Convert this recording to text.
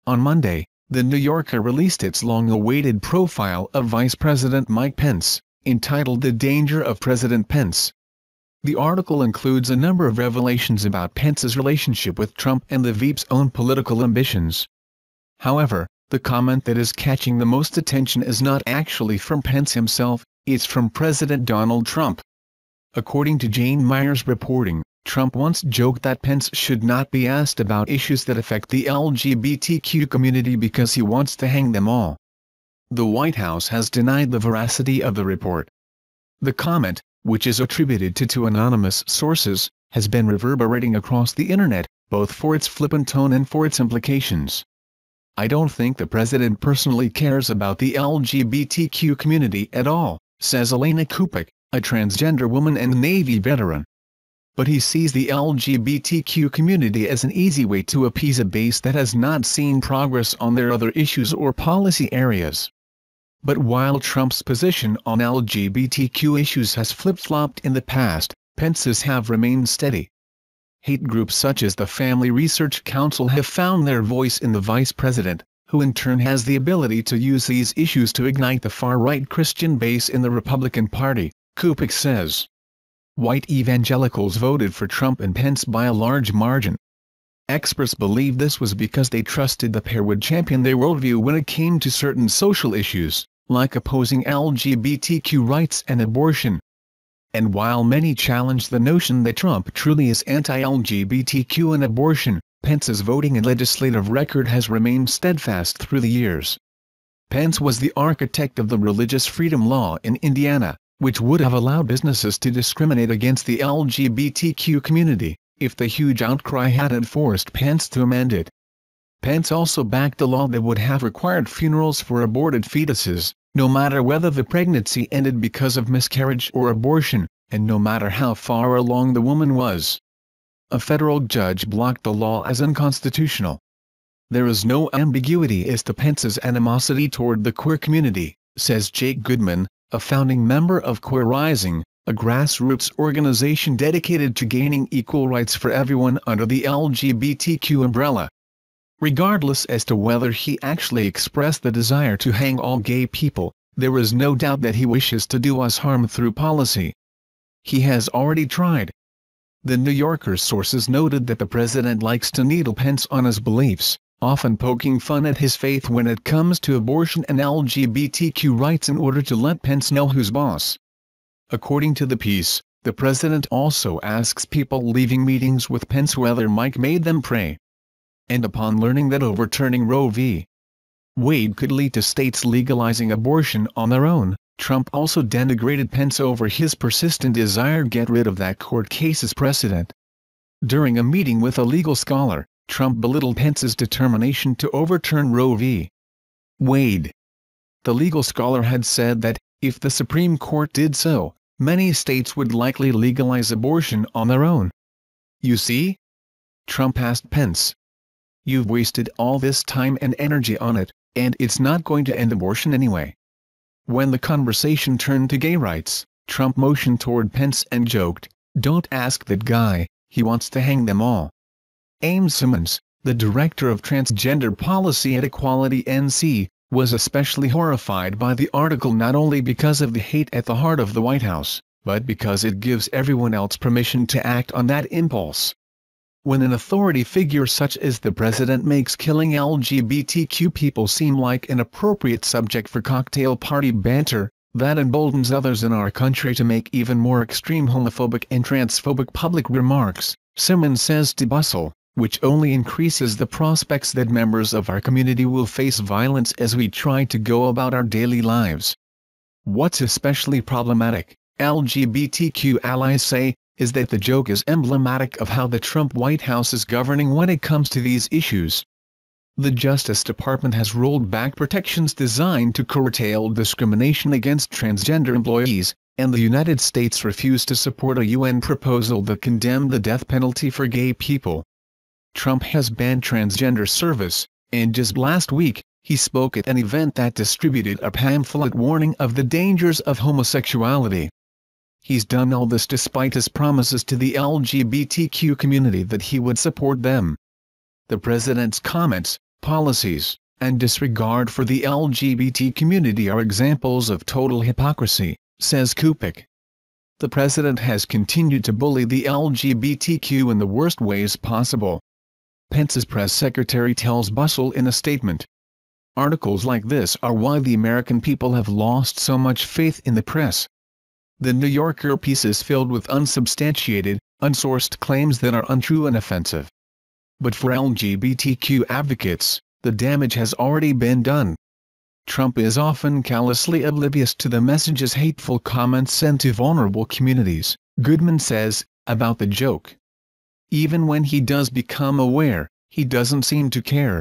On Monday, The New Yorker released its long-awaited profile of Vice President Mike Pence, entitled The Danger of President Pence. The article includes a number of revelations about Pence's relationship with Trump and the Veep's own political ambitions. However, the comment that is catching the most attention is not actually from Pence himself, it's from President Donald Trump. According to Jane Meyer's reporting, Trump once joked that Pence should not be asked about issues that affect the LGBTQ community because he wants to hang them all. The White House has denied the veracity of the report. The comment, which is attributed to two anonymous sources, has been reverberating across the internet, both for its flippant tone and for its implications. "I don't think the president personally cares about the LGBTQ community at all," says Elena Kupik, a transgender woman and Navy veteran. "But he sees the LGBTQ community as an easy way to appease a base that has not seen progress on their other issues or policy areas." But while Trump's position on LGBTQ issues has flip-flopped in the past, Pence's have remained steady. Hate groups such as the Family Research Council have found their voice in the vice president, who in turn has the ability to use these issues to ignite the far-right Christian base in the Republican Party, Kupik says. White evangelicals voted for Trump and Pence by a large margin. Experts believe this was because they trusted the pair would champion their worldview when it came to certain social issues, like opposing LGBTQ rights and abortion. And while many challenge the notion that Trump truly is anti-LGBTQ and abortion, Pence's voting and legislative record has remained steadfast through the years. Pence was the architect of the religious freedom law in Indiana, which would have allowed businesses to discriminate against the LGBTQ community, if the huge outcry hadn't forced Pence to amend it. Pence also backed a law that would have required funerals for aborted fetuses, no matter whether the pregnancy ended because of miscarriage or abortion, and no matter how far along the woman was. A federal judge blocked the law as unconstitutional. There is no ambiguity as to Pence's animosity toward the queer community, says Jake Goodman, a founding member of Queer Rising, a grassroots organization dedicated to gaining equal rights for everyone under the LGBTQ umbrella. Regardless as to whether he actually expressed the desire to hang all gay people, there is no doubt that he wishes to do us harm through policy. He has already tried. The New Yorker's sources noted that the president likes to needle Pence on his beliefs, often poking fun at his faith when it comes to abortion and LGBTQ rights in order to let Pence know who's boss. According to the piece, the president also asks people leaving meetings with Pence whether Mike made them pray. And upon learning that overturning Roe v. Wade could lead to states legalizing abortion on their own, Trump also denigrated Pence over his persistent desire to get rid of that court case's precedent. During a meeting with a legal scholar, Trump belittled Pence's determination to overturn Roe v. Wade. The legal scholar had said that, if the Supreme Court did so, many states would likely legalize abortion on their own. "You see?" Trump asked Pence. "You've wasted all this time and energy on it, and it's not going to end abortion anyway." When the conversation turned to gay rights, Trump motioned toward Pence and joked, "Don't ask that guy, he wants to hang them all." Ames Simmons, the director of transgender policy at Equality NC, was especially horrified by the article not only because of the hate at the heart of the White House, but because it gives everyone else permission to act on that impulse. When an authority figure such as the president makes killing LGBTQ people seem like an appropriate subject for cocktail party banter, that emboldens others in our country to make even more extreme homophobic and transphobic public remarks, Simmons says to Bustle, which only increases the prospects that members of our community will face violence as we try to go about our daily lives. What's especially problematic, LGBTQ allies say, is that the joke is emblematic of how the Trump White House is governing when it comes to these issues. The Justice Department has rolled back protections designed to curtail discrimination against transgender employees, and the United States refused to support a UN proposal that condemned the death penalty for gay people. Trump has banned transgender service, and just last week, he spoke at an event that distributed a pamphlet warning of the dangers of homosexuality. He's done all this despite his promises to the LGBTQ community that he would support them. The president's comments, policies, and disregard for the LGBT community are examples of total hypocrisy, says Kupik. The president has continued to bully the LGBTQ in the worst ways possible. Pence's press secretary tells Bustle in a statement. Articles like this are why the American people have lost so much faith in the press. The New Yorker piece is filled with unsubstantiated, unsourced claims that are untrue and offensive. But for LGBTQ advocates, the damage has already been done. Trump is often callously oblivious to the message's hateful comments sent to vulnerable communities, Goodman says, about the joke. Even when he does become aware, he doesn't seem to care.